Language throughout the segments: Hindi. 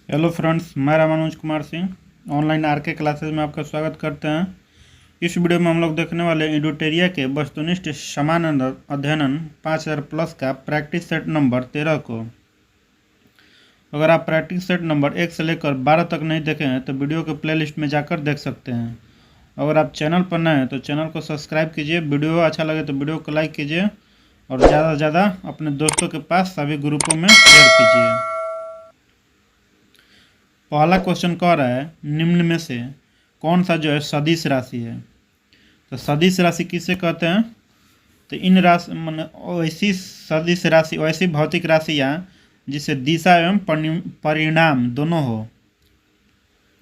हेलो फ्रेंड्स, मैं Manoj Kumar Singh online RK classes में आपका स्वागत करते हैं। इस वीडियो में हम लोग देखने वाले एडुटेरिया के वस्तुनिष्ठ समान अध्ययन 5000 प्लस का प्रैक्टिस सेट नंबर 13 को। अगर आप प्रैक्टिस सेट नंबर 1 से लेकर 12 तक नहीं देखे हैं तो वीडियो के प्लेलिस्ट में जाकर देख सकते हैं। अगर आप चैनल पर नए हैं तो चैनल को सब्सक्राइब कीजिए, वीडियो अच्छा लगे तो वीडियो को लाइक कीजिए और ज़्यादा से ज़्यादा अपने दोस्तों के पास सभी ग्रुपों में शेयर कीजिए। पहला क्वेश्चन कह रहा है निम्न में से कौन सा जो है सदिश राशि है। तो सदिश राशि किसे कहते हैं? तो इन राशि ऐसी सदिश राशि, ऐसी भौतिक राशियाँ जिसे दिशा एवं परिणाम दोनों हो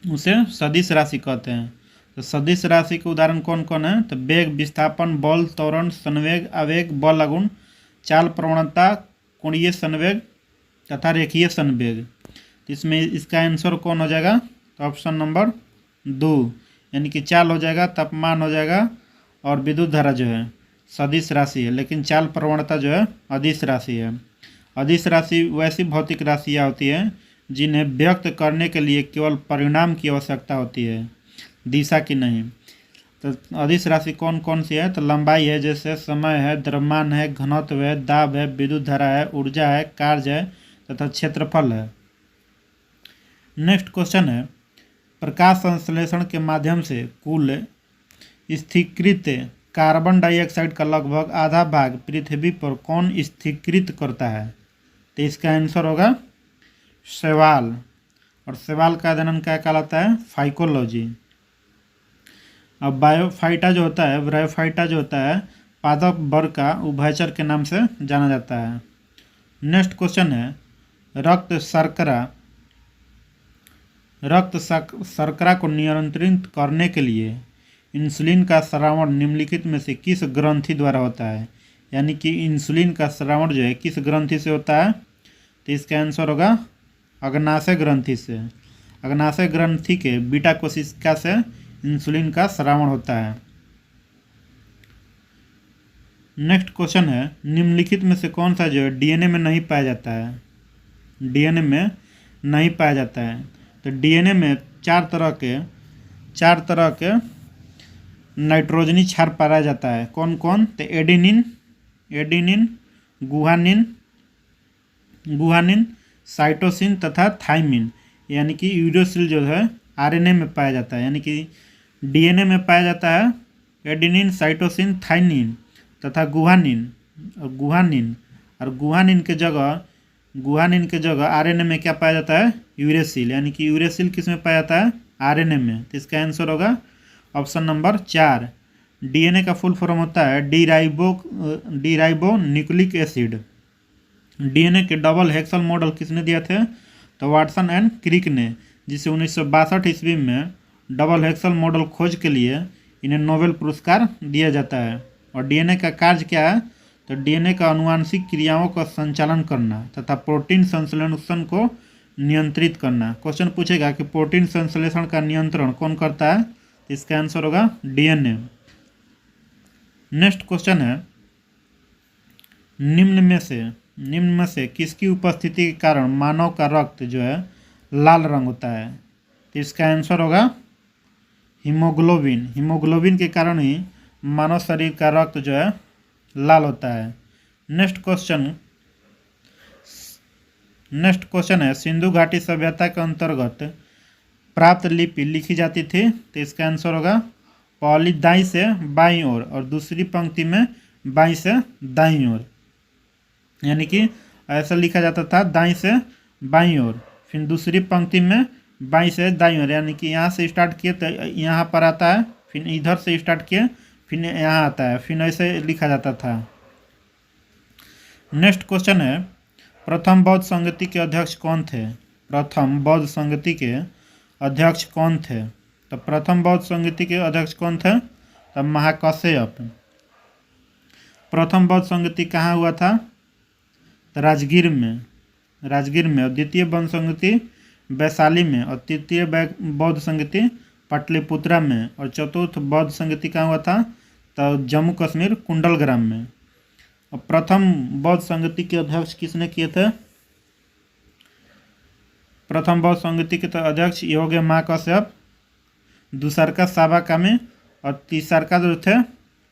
उसे सदिश राशि कहते हैं। तो सदिश राशि के उदाहरण कौन कौन है? तो वेग, विस्थापन, बल, त्वरण, संवेग, आवेग, बल आगुण, चाल प्रवणता, कोणीय संवेग तथा रेखीय संवेग। इसमें इसका आंसर कौन हो जाएगा? तो ऑप्शन नंबर 2 यानी कि चाल हो जाएगा, तापमान हो जाएगा और विद्युत धारा जो है सदिश राशि है, लेकिन चाल प्रवणता जो है अदिश राशि है। अदिश राशि वैसी भौतिक राशियाँ होती है जिन्हें व्यक्त करने के लिए केवल परिणाम की आवश्यकता होती है, दिशा की नहीं। तो अदिश राशि कौन कौन सी है? तो लंबाई है, जैसे समय है, द्रव्यमान है, घनत्व है, दाब है, विद्युत धारा है, ऊर्जा है, कार्य है तथा क्षेत्रफल है। नेक्स्ट क्वेश्चन है प्रकाश संश्लेषण के माध्यम से कुल स्थिरीकृत कार्बन डाइऑक्साइड का लगभग आधा भाग पृथ्वी पर कौन स्थिरीकृत करता है? तो इसका आंसर होगा शैवाल, और शैवाल का अध्ययन क्या कहलाता है? फाइकोलॉजी। अब बायोफाइटा जो होता है, ब्रायोफाइटा जो होता है पादप वर्ग का उभयचर के नाम से जाना जाता है। नेक्स्ट क्वेश्चन है रक्त शर्करा को नियंत्रित करने के लिए इंसुलिन का स्रावण निम्नलिखित में से किस ग्रंथि द्वारा होता है? यानी कि इंसुलिन का स्रावण जो है किस ग्रंथि से होता है? तो इसका आंसर होगा अग्नाशय ग्रंथि से। अग्नाशय ग्रंथि के बीटा कोशिका से इंसुलिन का स्रावण होता है। नेक्स्ट क्वेश्चन है निम्नलिखित में से कौन सा जो है डीएनए में नहीं पाया जाता है? डीएनए में नहीं पाया जाता है। तो डीएनए में चार तरह के नाइट्रोजनी क्षार पाया जाता है। कौन कौन? तो एडेनिन, गुहानिन, साइटोसिन तथा थाइमिन। यानी कि यूरेसिल जो है आरएनए में पाया जाता है, यानी कि डीएनए में पाया जाता है एडेनिन, साइटोसिन, थाइमिन तथा गुहानिन। और गुहानिन के जगह आरएनए में क्या पाया जाता है? यूरेसिल। यानी कि यूरेसिल किस में पाया जाता है? आरएनए में। तो इसका आंसर होगा ऑप्शन नंबर 4। डीएनए का फुल फॉर्म होता है डीराइबो न्यूक्लिक एसिड। डीएनए के डबल हेक्सल मॉडल किसने दिया थे? तो वाटसन एंड क्रिक ने, जिसे 1962 ईस्वी में डबल हेक्सल मॉडल खोज के लिए इन्हें नोबेल पुरस्कार दिया जाता है। और डीएनए का कार्य क्या है? तो डीएनए का आनुवांशिक क्रियाओं का संचालन करना तथा प्रोटीन संश्लेषण को नियंत्रित करना। क्वेश्चन पूछेगा कि प्रोटीन संश्लेषण का नियंत्रण कौन करता है? इसका आंसर होगा डीएनए। नेक्स्ट क्वेश्चन है निम्न में से किसकी उपस्थिति के कारण मानव का रक्त जो है लाल रंग होता है? तो इसका आंसर होगा हीमोग्लोबिन। हीमोग्लोबिन के कारण ही मानव शरीर का रक्त जो है लाल होता है। नेक्स्ट क्वेश्चन है सिंधु घाटी सभ्यता के अंतर्गत प्राप्त लिपि लिखी जाती थी। तो इसका आंसर होगा पहली दाईं से बाईं ओर और दूसरी पंक्ति में बाईं से दाईं ओर। यानी कि ऐसा लिखा जाता था दाईं से बाईं ओर, फिर दूसरी पंक्ति में बाईं से दाईं ओर। यानी कि यहाँ से स्टार्ट किए तो यहाँ पर आता है, फिर इधर से स्टार्ट किए फिर यहाँ आता है, फिर ऐसे लिखा जाता था। नेक्स्ट क्वेश्चन है प्रथम बौद्ध संगति के अध्यक्ष कौन थे? प्रथम बौद्ध संगति के अध्यक्ष कौन थे? तो प्रथम बौद्ध संगति के अध्यक्ष कौन थे? तो महाकश्यप। प्रथम बौद्ध संगति कहाँ हुआ था? तो राजगीर में। और द्वितीय बौद्ध संगति वैशाली में, और तृतीय बौद्ध संगति पाटलिपुत्रा में, और चतुर्थ बौद्ध संगति कहाँ हुआ था? तो जम्मू कश्मीर कुंडलग्राम में। और प्रथम बौद्ध संगति के अध्यक्ष किसने किए थे? प्रथम बौद्ध संगति के अध्यक्ष योग्य माँ कश्यप, दूसर का साबा कामी और तीसर का जो थे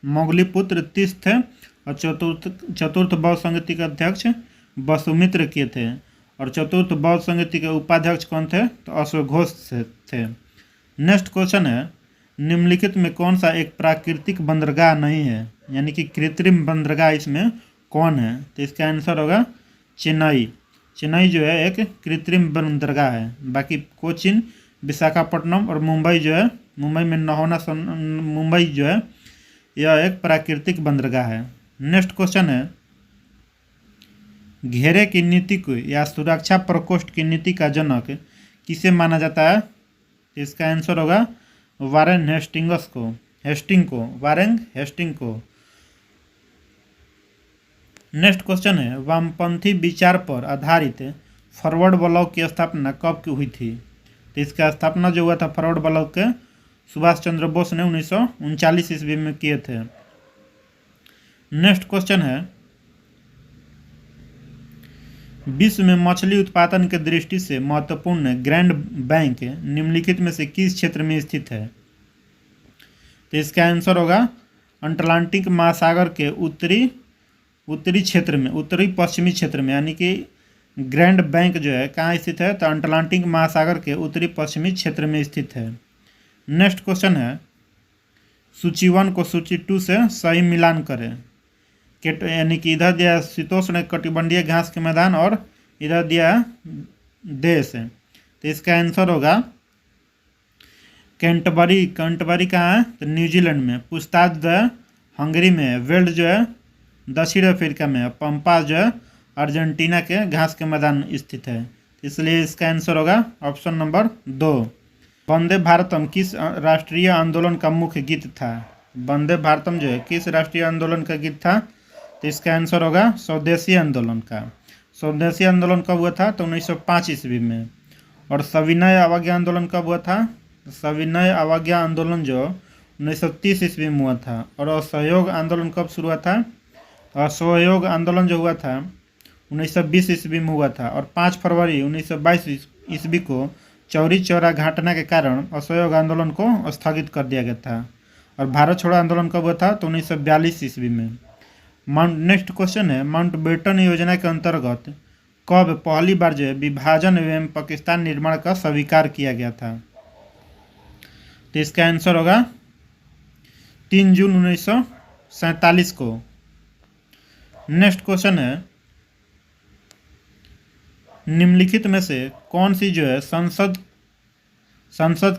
मोगली पुत्र तीस थे और चतुर्थ बौद्ध संगति के अध्यक्ष वसुमित्र के थे और चतुर्थ बौद्ध संगति के उपाध्यक्ष कौन थे तो अश्वघोष थे। नेक्स्ट क्वेश्चन है निम्नलिखित में कौन सा एक प्राकृतिक बंदरगाह नहीं है, यानी कि कृत्रिम बंदरगाह इसमें कौन है, तो इसका आंसर होगा चेन्नई। चेन्नई जो है एक कृत्रिम बंदरगाह है। बाकी कोचिन, विशाखापट्टनम और मुंबई जो है, मुंबई में नहोना मुंबई जो है यह एक प्राकृतिक बंदरगाह है। नेक्स्ट क्वेश्चन है घेरे की नीति को या सुरक्षा प्रकोष्ठ की नीति का जनक किसे माना जाता है, इसका आंसर होगा वारेन हेस्टिंग को। नेक्स्ट क्वेश्चन है वामपंथी विचार पर आधारित फॉरवर्ड ब्लॉक की स्थापना कब की हुई थी, तो इसका स्थापना जो हुआ था फॉरवर्ड ब्लॉक के सुभाष चंद्र बोस ने 1939 ईस्वी में किए थे। नेक्स्ट क्वेश्चन है विश्व में मछली उत्पादन के दृष्टि से महत्वपूर्ण ग्रैंड बैंक निम्नलिखित में से किस क्षेत्र में स्थित है, तो इसका आंसर होगा अटलांटिक महासागर के उत्तरी क्षेत्र में, उत्तरी पश्चिमी क्षेत्र में, यानी कि ग्रैंड बैंक जो है कहाँ स्थित है तो अटलांटिक महासागर के उत्तरी पश्चिमी क्षेत्र में स्थित है। नेक्स्ट क्वेश्चन है सूची 1 को सूची 2 से सही मिलान करें, यानी कि इधर दिया शीतोष्ण कटिबंधीय घास के मैदान और इधर दिया देश है, तो इसका आंसर होगा कैंटरबरी कहाँ है तो न्यूजीलैंड में, पुस्ताद जो है हंगरी में है, वेल्ड जो है दक्षिण अफ्रीका में है, पंपा जो है अर्जेंटीना के घास के मैदान स्थित है, इसलिए इसका आंसर होगा ऑप्शन नंबर 2। वंदे भारतम किस राष्ट्रीय आंदोलन का मुख्य गीत था, वंदे भारतम जो है किस राष्ट्रीय आंदोलन का गीत था, तो इसका आंसर होगा स्वदेशी आंदोलन का। स्वदेशी आंदोलन कब हुआ था तो 1905 ईस्वी में। और सविनय अवज्ञा आंदोलन कब हुआ था, सविनय अवज्ञा आंदोलन जो 1930 ईस्वी में हुआ था। और असहयोग आंदोलन कब शुरू हुआ था, असहयोग आंदोलन जो हुआ था 1920 ईस्वी में हुआ था। और 5 फरवरी 1922 ईस्वी को चौरी चौरा घटना के कारण असहयोग आंदोलन को स्थगित कर दिया गया था। और भारत छोड़ो आंदोलन कब हुआ था तो 1942 ईस्वी में। नेक्स्ट क्वेश्चन है माउंटबेटन योजना के अंतर्गत कब पहली बार जो है विभाजन एवं पाकिस्तान निर्माण का स्वीकार किया गया था, तो इसका आंसर होगा 3 जून 1947 को। नेक्स्ट क्वेश्चन है निम्नलिखित में से कौन सी जो है संसद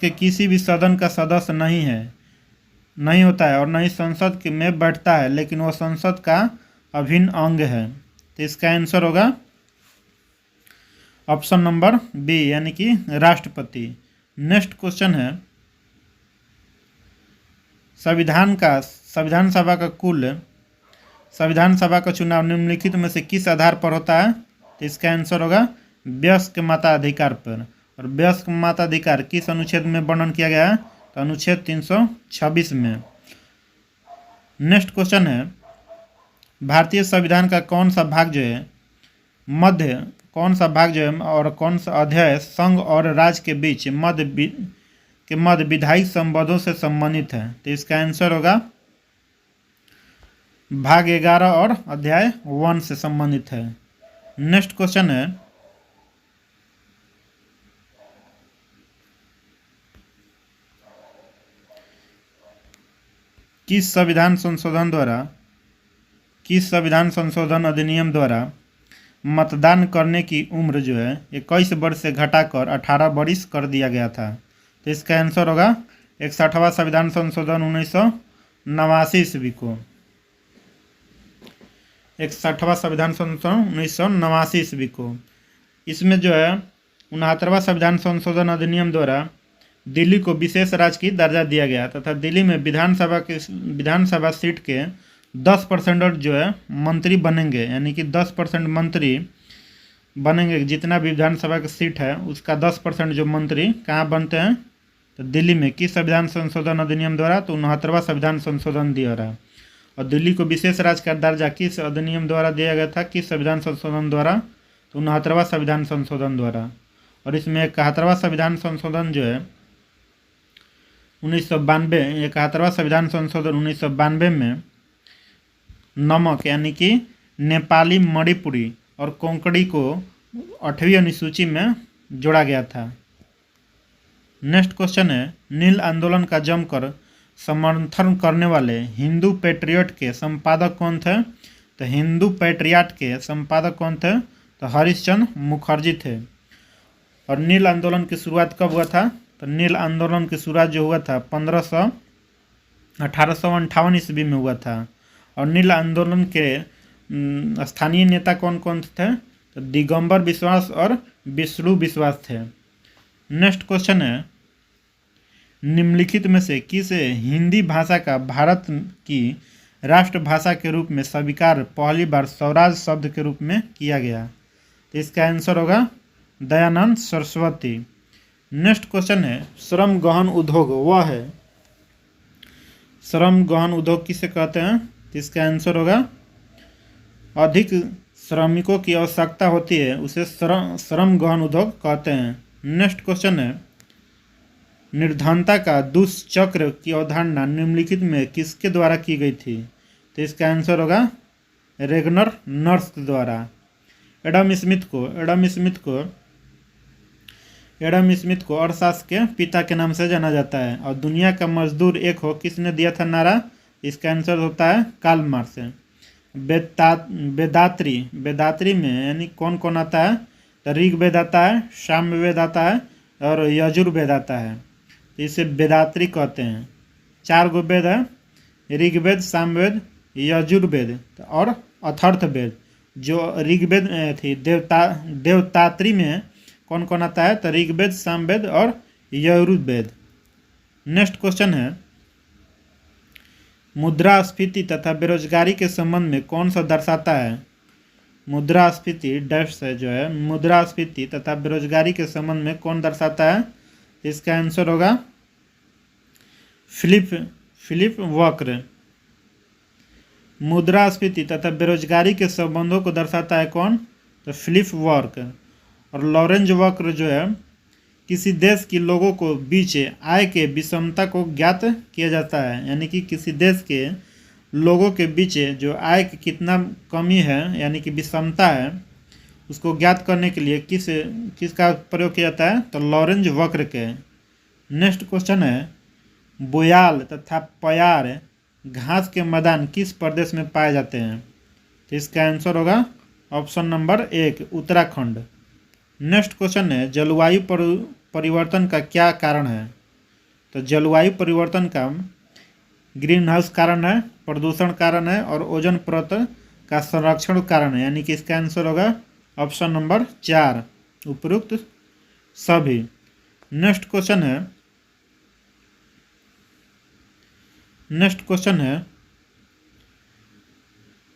के किसी भी सदन का सदस्य नहीं होता है और नहीं संसद के में बैठता है, लेकिन वो संसद का अभिन्न अंग है, तो इसका आंसर होगा ऑप्शन नंबर बी, यानी कि राष्ट्रपति। नेक्स्ट क्वेश्चन है संविधान सभा का चुनाव निम्नलिखित में से किस आधार पर होता है, तो इसका आंसर होगा वयस्क मताधिकार पर। और वयस्क मताधिकार किस अनुच्छेद में वर्णन किया गया है, तो अनुच्छेद 326 में। नेक्स्ट क्वेश्चन है भारतीय संविधान का कौन सा भाग जो है और कौन सा अध्याय संघ और राज्य के बीच मध्य विधायी संबंधों से संबंधित है, तो इसका आंसर होगा भाग 11 और अध्याय 1 से संबंधित है। नेक्स्ट क्वेश्चन है किस संविधान संशोधन अधिनियम द्वारा मतदान करने की उम्र जो है 21 वर्ष से घटाकर 18 वर्ष कर दिया गया था, तो इसका आंसर होगा 61वां संविधान संशोधन 1989 ईस्वी को। 61वां संविधान संशोधन 1989 ईस्वी को। इसमें जो है 69वां संविधान संशोधन अधिनियम द्वारा दिल्ली को विशेष राज्य की दर्जा दिया गया तथा दिल्ली में विधानसभा सीट के 10% जो है मंत्री बनेंगे, यानी कि 10% मंत्री बनेंगे। जितना भी विधानसभा की सीट है उसका 10% जो मंत्री कहाँ बनते हैं तो दिल्ली में। किस संविधान संशोधन अधिनियम द्वारा, तो 69वां संविधान संशोधन दिया रहा। और दिल्ली को विशेष राज्य का दर्जा किस अधिनियम द्वारा दिया गया था, किस संविधान संशोधन द्वारा, तो 69वां संविधान संशोधन द्वारा। और इसमें 71वां संविधान संशोधन जो है 1992, 71वां संविधान संशोधन 1992 में नमक यानी कि नेपाली, मणिपुरी और कोंकणी को 8वीं अनुसूची में जोड़ा गया था। नेक्स्ट क्वेश्चन है, नील आंदोलन का जमकर समर्थन करने वाले हिंदू पैट्रियट के संपादक कौन थे? तो हिंदू पैट्रियट के संपादक कौन थे? तो हरिश्चंद्र मुखर्जी थे। और नील आंदोलन की शुरुआत कब हुआ था? तो नील आंदोलन की शुरुआत जो हुआ था 1858 ईस्वी में हुआ था। और नील आंदोलन के स्थानीय नेता कौन कौन थे? तो दिगंबर बिश्वास और विष्णु विश्वास थे। नेक्स्ट क्वेश्चन है, निम्नलिखित में से किस हिंदी भाषा का भारत की राष्ट्रभाषा के रूप में स्वीकार पहली बार स्वराज शब्द के रूप में किया गया? तो इसका आंसर होगा दयानंद सरस्वती। नेक्स्ट क्वेश्चन है, श्रम गहन उद्योग वह है, श्रम गहन उद्योग किसे कहते हैं? तो इसका आंसर होगा अधिक श्रमिकों की आवश्यकता होती है उसे श्रम गहन उद्योग कहते हैं। नेक्स्ट क्वेश्चन है, निर्धनता का दुष्चक्र की अवधारणा निम्नलिखित में किसके द्वारा की गई थी? तो इसका आंसर होगा रेगनर नर्स द्वारा। एडम स्मिथ को अर्थशास्त्र के पिता के नाम से जाना जाता है। और दुनिया का मजदूर एक हो किसने दिया था नारा? इसका आंसर होता है कार्ल मार्क्स। वेदात्री में यानी कौन कौन आता है? तो ऋग्वेद आता है, सामवेद आता है और यजुर्वेद आता है। तो इसे वेदात्री कहते हैं। 4 गो वेद है, ऋग्वेद, सामवेद, यजुर्वेद और अथर्ववेद। जो ऋग्वेद थी देवतात्री में कौन कौन आता है? तो ऋग्वेद, सामवेद और यजुर्वेद। नेक्स्ट क्वेश्चन है, मुद्रास्फीति तथा बेरोजगारी के संबंध में कौन सा दर्शाता है? मुद्रास्फीति डैश है जो है, मुद्रास्फीति तथा बेरोजगारी के संबंध में कौन दर्शाता है? इसका आंसर होगा फिलिप वक्र। मुद्रास्फीति तथा बेरोजगारी के संबंधों को दर्शाता है कौन? तो फिलिप वक्र। और लॉरेंज वक्र जो है किसी देश के लोगों को बीच आय के विषमता को ज्ञात किया जाता है, यानी कि किसी देश के लोगों के बीच जो आय की कितना कमी है यानी कि विषमता है उसको ज्ञात करने के लिए किसका प्रयोग किया जाता है? तो लॉरेंज वक्र के। नेक्स्ट क्वेश्चन है, बुयाल तथा पयार घास के मैदान किस प्रदेश में पाए जाते हैं? तो इसका आंसर होगा option number 1 Uttarakhand. Next question है, जलवायु परिवर्तन का क्या कारण है? तो जलवायु परिवर्तन का ग्रीन हाउस कारण है, प्रदूषण कारण है और ओजोन परत का संरक्षण कारण है, यानी कि इसका आंसर होगा ऑप्शन नंबर 4 उपरोक्त सभी। नेक्स्ट क्वेश्चन है,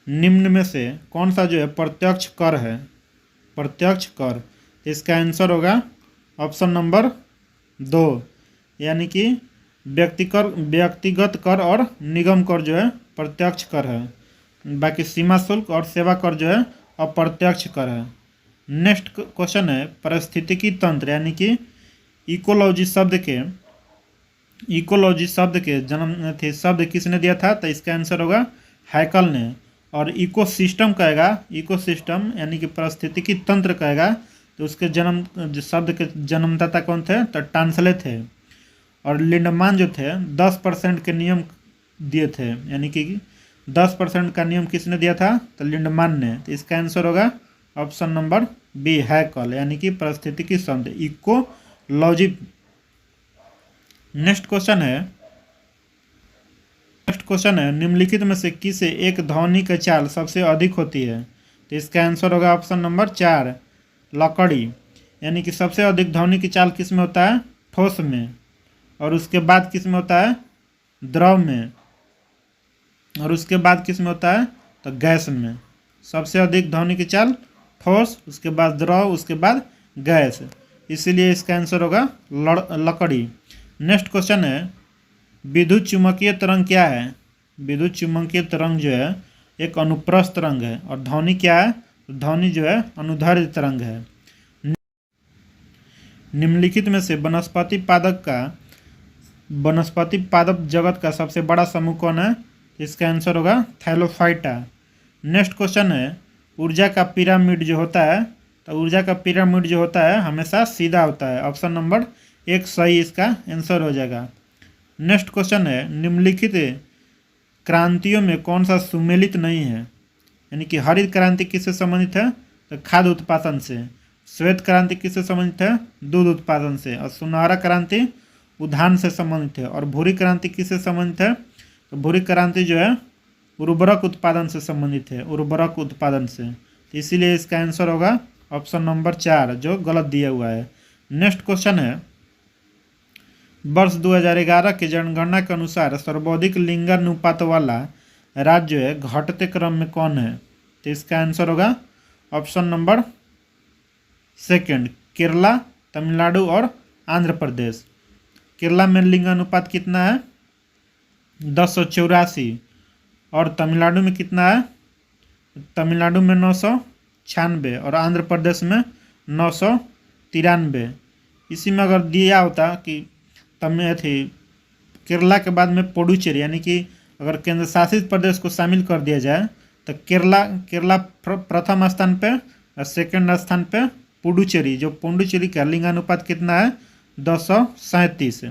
निम्न में से कौन सा जो है प्रत्यक्ष कर है? प्रत्यक्ष कर, इसका आंसर होगा ऑप्शन नंबर 2 यानी कि व्यक्तिगत कर और निगम कर जो है प्रत्यक्ष कर है, बाकी सीमा शुल्क और सेवा कर जो है अप्रत्यक्ष कर है। नेक्स्ट क्वेश्चन है, पारिस्थितिकी तंत्र यानी कि इकोलॉजी शब्द के जन्म थे शब्द किसने दिया था? तो इसका आंसर होगा हैकल ने। और इकोसिस्टम कहेगा, इकोसिस्टम यानी कि पारिस्थितिकी तंत्र कहेगा तो उसके शब्द के जन्मदाता कौन थे? तो टांसले थे। और लिंडमान जो थे 10% के नियम दिए थे, यानी कि 10% का नियम किसने दिया था? तो लिंडमान ने। तो इसका आंसर होगा ऑप्शन नंबर बी हैकल यानी कि पारिस्थितिकी शब्द इकोलॉजी। नेक्स्ट क्वेश्चन है, निम्नलिखित में से किस एक ध्वनि की चाल सबसे अधिक होती है? तो इसका आंसर होगा ऑप्शन नंबर 4 लकड़ी, यानी कि सबसे अधिक ध्वनि की चाल किस में होता है? ठोस में। और उसके बाद किस में होता है? द्रव में। और उसके बाद किस में होता है? तो गैस में। सबसे अधिक ध्वनि की चाल ठोस, उसके बाद द्रव, उसके बाद गैस, इसीलिए इसका आंसर होगा लकड़ी। नेक्स्ट क्वेश्चन है, विद्युत चुम्बकीय तरंग क्या है? विद्युत चुम्बकीय तरंग जो है एक अनुप्रस्थ तरंग है। और ध्वनि क्या है? ध्वनि जो है अनुदैर्ध्य तरंग है। निम्नलिखित में से वनस्पति पादप जगत का सबसे बड़ा समूह कौन है? इसका आंसर होगा थैलोफाइटा। नेक्स्ट क्वेश्चन है, ऊर्जा का पिरामिड जो होता है, तो ऊर्जा का पिरामिड जो होता है हमेशा सीधा होता है। ऑप्शन नंबर 1 सही इसका आंसर हो जाएगा। नेक्स्ट क्वेश्चन है, निम्नलिखित क्रांतियों में कौन सा सुमेलित नहीं है? यानी कि हरित क्रांति किससे संबंधित है? तो खाद्य उत्पादन से। श्वेत क्रांति किससे संबंधित है? दूध उत्पादन से। और सुनहरा क्रांति उद्यान से संबंधित है। और भूरी क्रांति किससे संबंधित है? तो भूरी क्रांति जो है उर्वरक उत्पादन से संबंधित है, उर्वरक उत्पादन से। तो इसीलिए इसका आंसर होगा ऑप्शन नंबर 4 जो गलत दिया हुआ है। नेक्स्ट क्वेश्चन है, वर्ष 2011 की जनगणना के अनुसार सर्वाधिक लिंगानुपात वाला राज्य जो है घटते क्रम में कौन है? तो इसका आंसर होगा ऑप्शन नंबर 2 केरला, तमिलनाडु और आंध्र प्रदेश। केरला में लिंगानुपात कितना है? 1084। और तमिलनाडु में कितना है? तमिलनाडु में 996 और आंध्र प्रदेश में 993। इसी में अगर दिया होता कि केरला के बाद में पुडुचेरी, यानी कि अगर केंद्र शासित प्रदेश को शामिल कर दिया जाए तो केरला प्रथम स्थान पे और सेकंड स्थान पे पुडुचेरी, जो पुडुचेरी का लिंगानुपात कितना है? 237।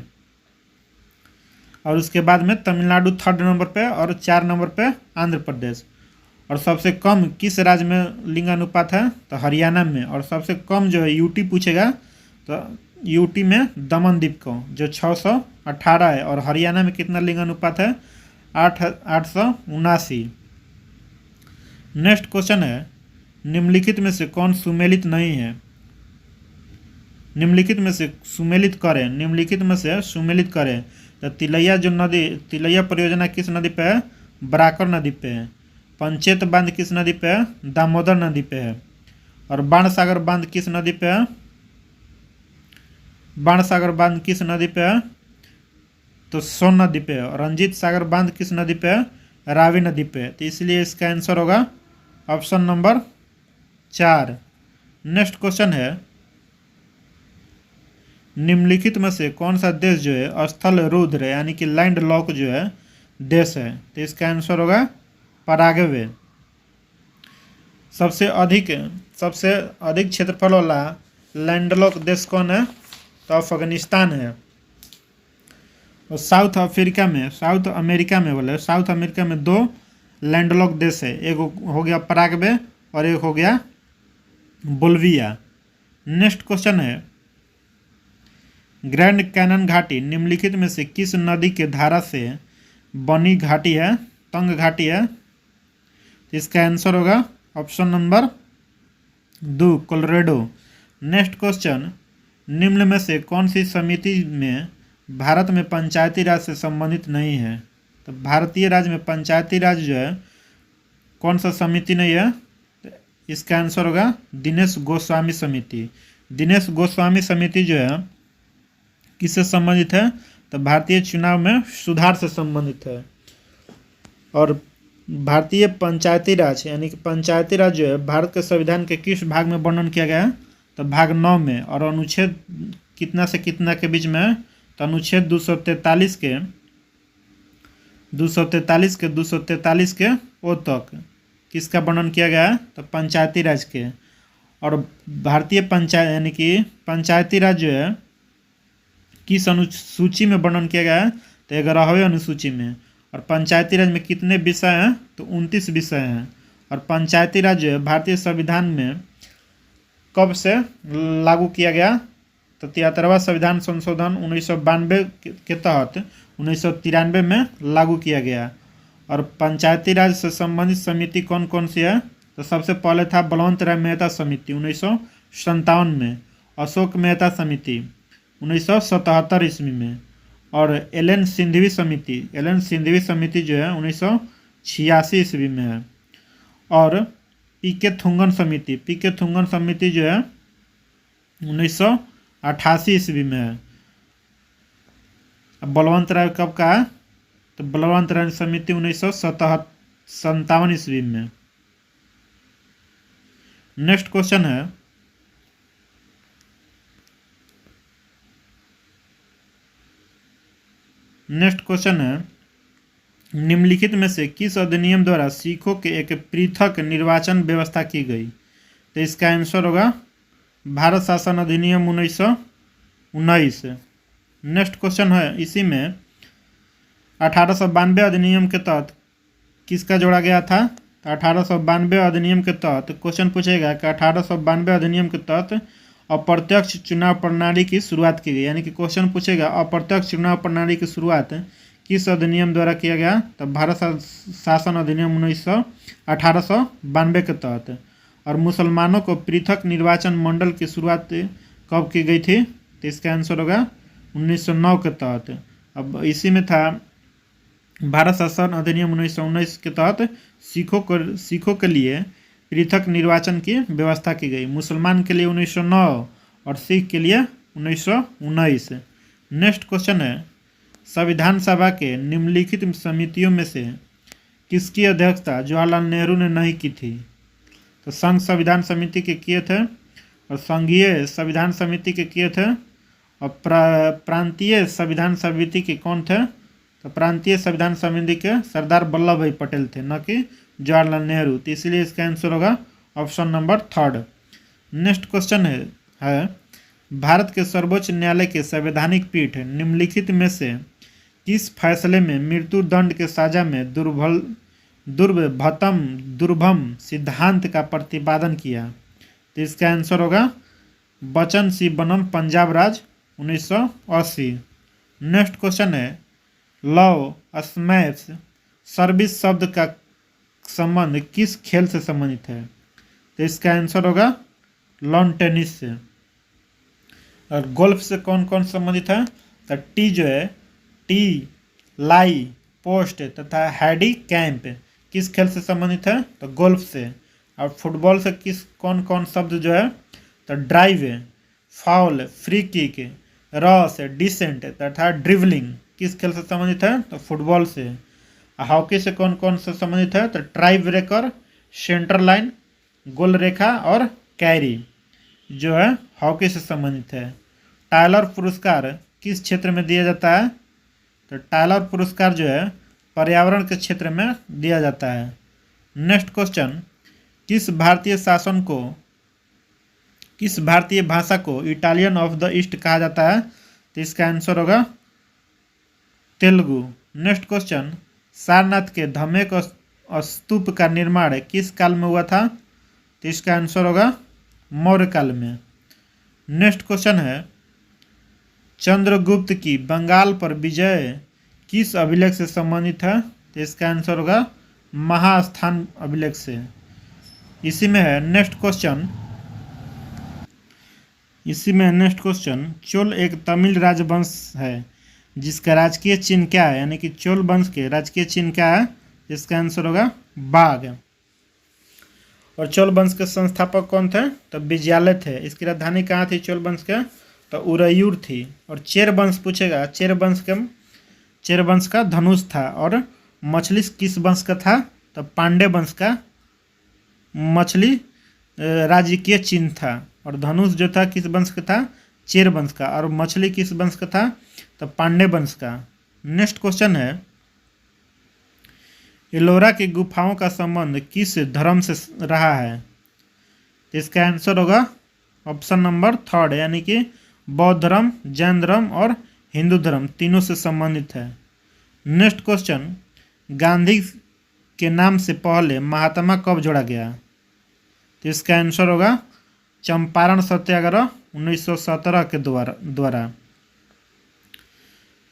और उसके बाद में तमिलनाडु 3rd नंबर पे और 4 नंबर पे आंध्र प्रदेश। और सबसे कम किस राज्य में लिंगानुपात है? तो हरियाणा में। और सबसे कम जो है यूटी पूछेगा तो यूटी में दमनदीप को जो 618 है। और हरियाणा में कितना लिंगानुपात है? 879। नेक्स्ट क्वेश्चन है, निम्नलिखित में से कौन सुमेलित नहीं है? निम्नलिखित में से सुमेलित करें। तो तिलैया परियोजना किस नदी पे है? बराकर नदी पे है। पंचेत बांध किस नदी पे है? दामोदर नदी पे है। और बाणसागर बांध किस नदी पे है? तो सोन नदी पे है। और रंजीत सागर बांध किस नदी पे है? रावी नदी पे है। तो इसलिए इसका आंसर होगा ऑप्शन नंबर 4। नेक्स्ट क्वेश्चन है, निम्नलिखित में से कौन सा देश जो है स्थल रुद्र यानी कि लैंड लॉक जो है देश है? तो इसका आंसर होगा पराग्वे। सबसे अधिक क्षेत्रफल वाला लैंडलॉक देश कौन है? तो अफगानिस्तान है। और साउथ अमेरिका में 2 लैंडलॉक देश है। एक हो गया पराग्वे और एक हो गया बोल्विया। नेक्स्ट क्वेश्चन है, ग्रैंड कैनन घाटी निम्नलिखित में से किस नदी के धारा से बनी घाटी है? तंग घाटी है। इसका आंसर होगा option number 2 Colorado. Next question, निम्न में से कौन सी समिति में भारत में पंचायती राज से संबंधित नहीं है? तो भारतीय राज्य में पंचायती राज जो है कौन सा समिति नहीं है? तो इसका आंसर होगा दिनेश गोस्वामी समिति। दिनेश गोस्वामी समिति जो है किससे संबंधित है? तो भारतीय चुनाव में सुधार से संबंधित है। और भारतीय पंचायती राज यानी कि पंचायती राज जो है भारत के संविधान के किस भाग में वर्णन किया गया है? तो भाग 9 में। और अनुच्छेद कितना से कितना के बीच में है? तो अनुच्छेद 243 के ओ तक किसका वर्णन किया गया है? तो पंचायती राज के। और भारतीय पंचायत यानी कि पंचायती राज जो है किस अनुसूची में वर्णन किया गया है? तो 11वें अनुसूची में। और पंचायती राज में कितने विषय हैं? तो 29 विषय हैं। और पंचायती राज जो है भारतीय संविधान में कब से लागू किया गया? तो 73वां संविधान संशोधन 1992 के तहत 1993 में लागू किया गया। और पंचायती राज से संबंधित समिति कौन कौन सी है? तो सबसे पहले था बलवंत राय मेहता समिति 1957 में, अशोक मेहता समिति 1977 ईस्वी में, और एल.एन. सिंघवी समिति जो है 1986 ईस्वी में है। और पी.के. थुंगन समिति जो है 1988 ईस्वी में है। अब बलवंत राय कब का है? तो बलवंत राय समिति 1957 ईस्वी में। नेक्स्ट क्वेश्चन है, नेक्स्ट क्वेश्चन है, निम्नलिखित में से किस अधिनियम द्वारा सिखों के एक पृथक निर्वाचन व्यवस्था की गई? तो इसका आंसर होगा भारत शासन अधिनियम 1919। नेक्स्ट क्वेश्चन है, इसी में 1892 अधिनियम के तहत किसका जोड़ा गया था? तो 1892 अधिनियम के तहत क्वेश्चन पूछेगा कि 1892 अधिनियम के तहत अप्रत्यक्ष चुनाव प्रणाली की शुरुआत की गई, यानी कि क्वेश्चन पूछेगा अप्रत्यक्ष चुनाव प्रणाली की शुरुआत किस अधिनियम द्वारा किया गया? तो भारत शासन अधिनियम 1892 के तहत। और मुसलमानों को पृथक निर्वाचन मंडल की शुरुआत कब की गई थी? तो इसका आंसर होगा 1909 के तहत। अब इसी में था भारत शासन अधिनियम 1919 के तहत सिखों के लिए पृथक निर्वाचन की व्यवस्था की गई, मुसलमान के लिए 1909 और सिख के लिए 1919। नेक्स्ट क्वेश्चन है, संविधान सभा के निम्नलिखित समितियों में से किसकी अध्यक्षता जवाहरलाल नेहरू ने नहीं की थी? तो संघ संविधान समिति के किए थे, और संघीय संविधान समिति के किए थे, और प्रांतीय संविधान समिति के कौन थे? तो प्रांतीय संविधान समिति के सरदार वल्लभ भाई पटेल थे, न कि जवाहरलाल नेहरू। तो इसलिए इसका आंसर होगा ऑप्शन नंबर 3। नेक्स्ट क्वेश्चन है भारत के सर्वोच्च न्यायालय के संवैधानिक पीठ निम्नलिखित में से किस फैसले में मृत्यु दंड के सजा में दुर्भम सिद्धांत का प्रतिपादन किया? तो इसका आंसर होगा बचन सी बनम पंजाब राज 1980। नेक्स्ट क्वेश्चन है, लव स्मैश सर्विस शब्द का संबंध किस खेल से संबंधित है? तो इसका आंसर होगा लॉन टेनिस से। और गोल्फ से कौन कौन संबंधित है? तो टी जो है, टी, लाई, पोस्ट तथा हैडी कैंप किस खेल से संबंधित है? तो गोल्फ से। और फुटबॉल से कौन कौन शब्द जो है? तो ड्राइव, फाउल, फ्री किक, रॉस, डिसेंट तथा ड्रिवलिंग किस खेल से संबंधित है? तो फुटबॉल से। हॉकी से कौन कौन से संबंधित है? तो ट्राई ब्रेकर, सेंटर लाइन, गोल रेखा और कैरी जो है हॉकी से संबंधित है। टायलर पुरस्कार किस क्षेत्र में दिया जाता है? तो टायलर पुरस्कार जो है पर्यावरण के क्षेत्र में दिया जाता है। नेक्स्ट क्वेश्चन, किस भारतीय भाषा को इटालियन ऑफ द ईस्ट कहा जाता है? तो इसका आंसर होगा तेलुगु। नेक्स्ट क्वेश्चन, सारनाथ के धमेक स्तूप का निर्माण किस काल में हुआ था? तो इसका आंसर होगा मौर्य काल में। नेक्स्ट क्वेश्चन है, चंद्रगुप्त की बंगाल पर विजय किस अभिलेख से संबंधित है? तो इसका आंसर होगा महास्थान अभिलेख से। इसी में नेक्स्ट क्वेश्चन, चोल एक तमिल राजवंश है जिसका राजकीय चिन्ह क्या है? यानी कि चोल वंश के राजकीय चिन्ह क्या है? इसका आंसर होगा बाघ। और चोल वंश के संस्थापक कौन थे? तो विजयालय थे। इसकी राजधानी कहाँ थी चोल वंश के? तो उरयूर थी। और चेर वंश पूछेगा, चेर वंश का धनुष था। और मछली किस वंश का था? तो पांडे वंश का मछली राजकीय चिन्ह था। और धनुष जो था किस वंश का था? चेर वंश का। और मछली किस वंश का था? तो पांडे वंश का। नेक्स्ट क्वेश्चन है, एलोरा की गुफाओं का संबंध किस धर्म से रहा है? तो इसका आंसर होगा ऑप्शन नंबर 3, यानी कि बौद्ध धर्म, जैन धर्म और हिंदू धर्म तीनों से संबंधित है। नेक्स्ट क्वेश्चन, गांधी के नाम से पहले महात्मा कब जोड़ा गया? तो इसका आंसर होगा चंपारण सत्याग्रह 1917 के द्वारा।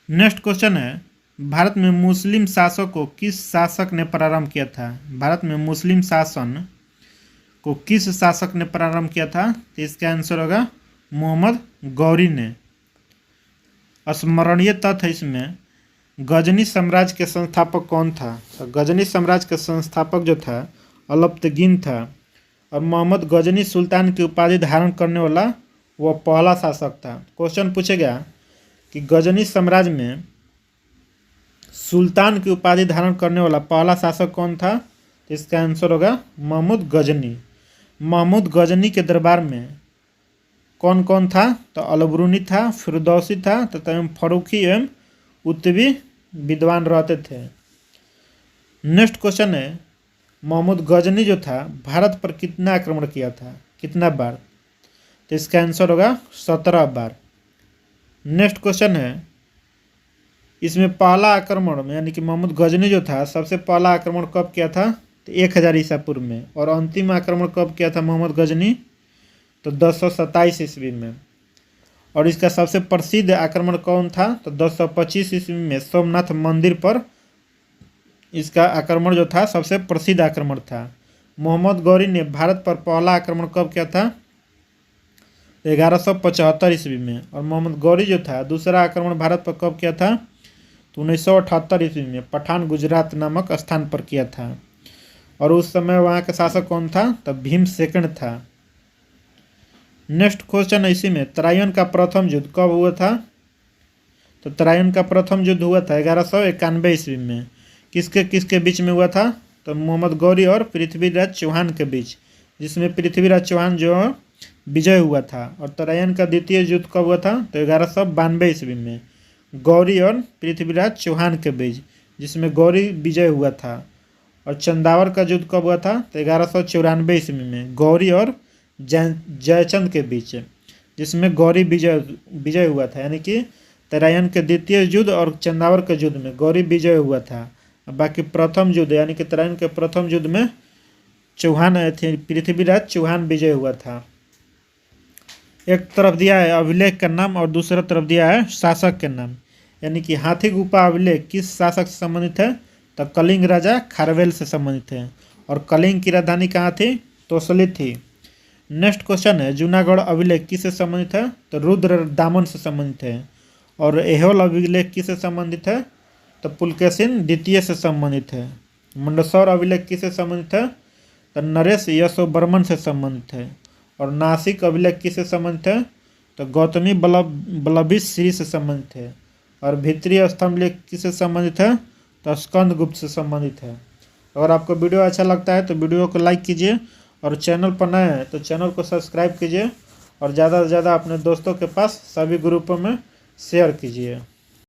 नेक्स्ट क्वेश्चन है, भारत में मुस्लिम शासन को किस शासक ने प्रारंभ किया था? भारत में मुस्लिम शासन को किस शासक ने प्रारंभ किया था? तो इसका आंसर होगा मोहम्मद गौरी ने। स्मरणीय तथ्य इसमें, गजनी साम्राज्य के संस्थापक कौन था? तो गजनी साम्राज्य का संस्थापक जो था अलप्तगीन था। और मोहम्मद गजनी सुल्तान की उपाधि धारण करने वाला वह पहला शासक था। क्वेश्चन पूछेगा कि गजनी साम्राज्य में सुल्तान की उपाधि धारण करने वाला पहला शासक कौन था? तो इसका आंसर होगा महमूद गजनी। महमूद गजनी के दरबार में कौन कौन था? तो अलबरूनी था, फिरदौसी था तथा फर्रुखी एवं उत्तवी विद्वान रहते थे। नेक्स्ट क्वेश्चन है, मोहम्मद गजनी जो था भारत पर कितना आक्रमण किया था, कितना बार? तो इसका आंसर होगा 17 बार। नेक्स्ट क्वेश्चन है, इसमें पहला आक्रमण में यानी कि मोहम्मद गजनी जो था सबसे पहला आक्रमण कब किया था? तो 1000 ईसा पूर्व में। और अंतिम आक्रमण कब किया था मोहम्मद गजनी? तो 1027 ईस्वी में। और इसका सबसे प्रसिद्ध आक्रमण कौन था? तो 1025 ईस्वी में सोमनाथ मंदिर पर इसका आक्रमण जो था सबसे प्रसिद्ध आक्रमण था। मोहम्मद गौरी ने भारत पर पहला आक्रमण कब किया था? 1175 ईस्वी में। और मोहम्मद गौरी जो था दूसरा आक्रमण भारत पर कब किया था? तो 1978 ईस्वी में पठान गुजरात नामक स्थान पर किया था। और उस समय वहाँ का शासक कौन था? तो भीम सेकंड था। नेक्स्ट क्वेश्चन है इसी में, तराइन का प्रथम युद्ध कब हुआ था? तो तराइन का प्रथम युद्ध हुआ था 1191 ईस्वी में। किसके किसके बीच में हुआ था? तो मोहम्मद गौरी और पृथ्वीराज चौहान के बीच, जिसमें पृथ्वीराज चौहान जो विजय हुआ था। और तराइन का द्वितीय युद्ध कब हुआ था? तो 1192 ईस्वी में गौरी और पृथ्वीराज चौहान के बीच, जिसमें गौरी विजय हुआ था। और चंदावर का युद्ध कब हुआ था? तो 1194 ईस्वी में गौरी और जयचंद के बीच, जिसमें गौरी विजय हुआ था। यानी कि तराइन के द्वितीय युद्ध और चंदावर के युद्ध में गौरी विजय हुआ था। बाकी प्रथम युद्ध यानी कि तराइन के प्रथम युद्ध में पृथ्वीराज चौहान विजय हुआ था। एक तरफ दिया है अभिलेख का नाम और दूसरा तरफ दिया है शासक के नाम। यानी कि हाथी गुफा अभिलेख किस शासक से संबंधित है? तो कलिंग राजा खारवेल से संबंधित है। और कलिंग की राजधानी कहाँ थी? तोसली थी। नेक्स्ट क्वेश्चन है, जूनागढ़ अभिलेख किससे संबंधित है? तो रुद्र दामन से संबंधित है। और एहोल अभिलेख किससे संबंधित है? तो पुलकेशिन द्वितीय से संबंधित है। मंडसौर अभिलेख किससे संबंधित है? तो नरेश यशोवर्मन से संबंधित है। और नासिक अभिलेख किससे संबंधित है? तो गौतमी बलबी श्री से संबंधित है। और भीतरी स्तंभ लेख किससे संबंधित है? तो स्कंदगुप्त से संबंधित है। अगर आपको वीडियो अच्छा लगता है तो वीडियो को लाइक कीजिए, और चैनल पर नए हैं तो चैनल को सब्सक्राइब कीजिए, और ज़्यादा से ज़्यादा अपने दोस्तों के पास सभी ग्रुपों में शेयर कीजिए।